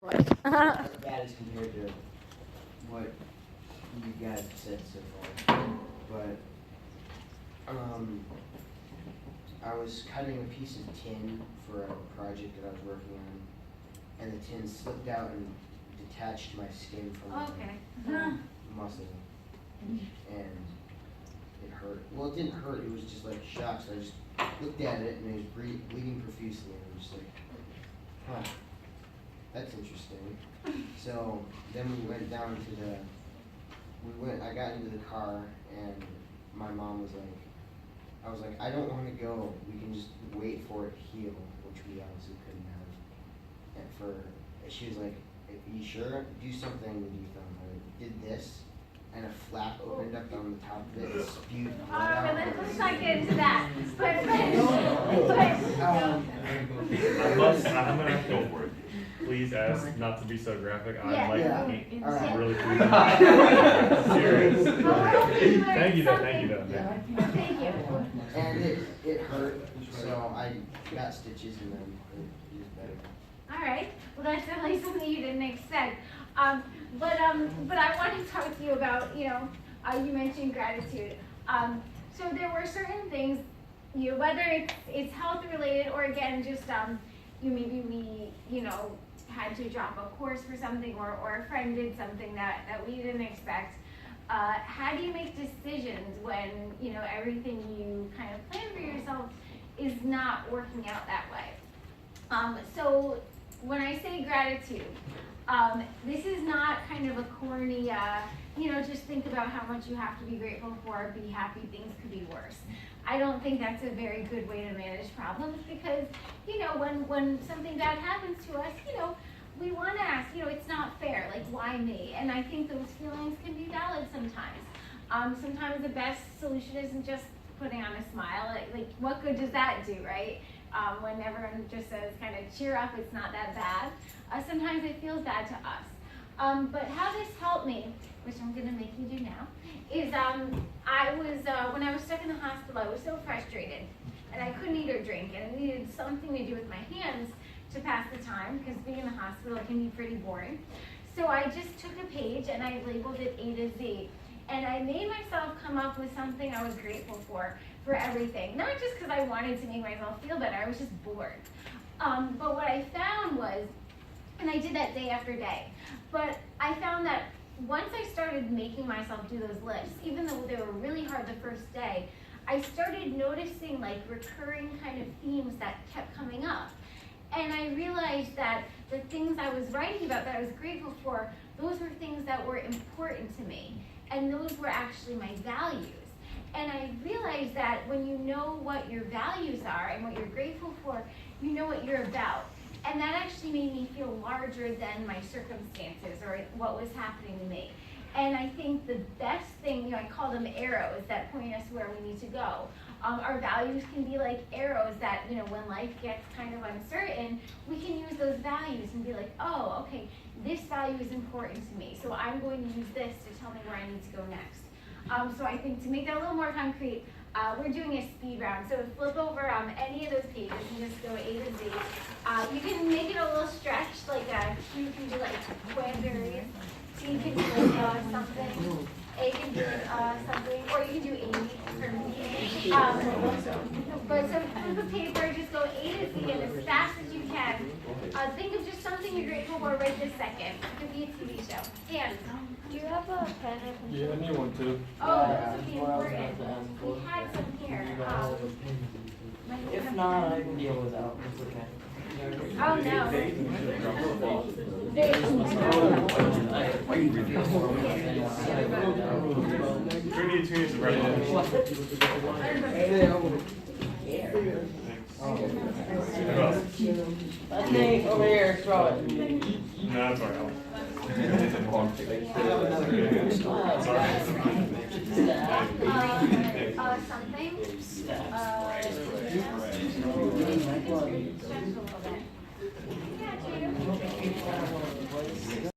Not bad as compared to what you guys have said so far. But I was cutting a piece of tin for a project that I was working on, and the tin slipped out and detached my skin from the muscle, and it hurt. Well, it didn't hurt, it was just like shock, so I just looked at it and it was bleeding profusely, and I was just like, huh, that's interesting. So then we went down to I got into the car, and my mom was like, I was like, I don't want to go, we can just wait for it to heal, which we obviously couldn't have. And she was like, are you sure? Do something with your thumb. I did this, and a flap opened up on the top of it and spewed blood out. Let's not get into that. I'm gonna have to go for it. Please ask not to be so graphic. I'm really pleased. Serious. Thank you though. Thank you. And it hurt, so I got stitches and then it was better. All right. Well, that's definitely something you didn't expect. But I want to talk to you about, you mentioned gratitude. So there were certain things, whether it's health related or again, just, maybe we, had to drop a course for something or a friend did something that we didn't expect. How do you make decisions when, everything you kind of plan for yourself is not working out that way? So when I say gratitude, this is not kind of a corny, just think about how much you have to be grateful for, be happy, things could be worse. I don't think that's a very good way to manage problems because, when something bad happens to us, we want to ask, it's not fair, like why me? And I think those feelings can be valid sometimes. Sometimes the best solution isn't just putting on a smile, like what good does that do, right? When everyone just says kind of cheer up, it's not that bad. Sometimes it feels bad to us. But how this helped me, which I'm going to make you do now, is when I was stuck in the hospital, I was so frustrated. And I couldn't eat or drink, and it needed something to do with my hands to pass the time, because being in the hospital can be pretty boring. So I just took a page and I labeled it A to Z. And I made myself come up with something I was grateful for everything. Not just because I wanted to make myself feel better, I was just bored. But what I found was, and I did that day after day, but I found that once I started making myself do those lists, even though they were really hard the first day, I started noticing like recurring kind of themes that kept coming up. And I realized that the things I was writing about that I was grateful for, those were things that were important to me. And those were actually my values. And I realized that when you know what your values are and what you're grateful for, you know what you're about. And that actually made me feel larger than my circumstances or what was happening to me. And I think the best thing, I call them arrows that point us where we need to go. Our values can be like arrows that, when life gets kind of uncertain, we can use those values and be like, oh, okay, this value is important to me, so I'm going to use this to tell me where I need to go next. So I think to make that a little more concrete, we're doing a speed round. So flip over any of those pages and just go A to Z. You can make it a little stretched, like Q can do like quadraries, T can do like something, A can do something, or you can do 80 for me. But so flip a paper, just go A to Z and as fast as you can. Think of just something you're grateful for right this second. It could be a TV show. Dan. Do you have a pen or pencil? Yeah, I need one too. Oh, this would be important. We had some here. If not, I can deal without. It's okay. Oh, no. Trinity is right. Let's take over here, throw it. No, that's all right. Sorry.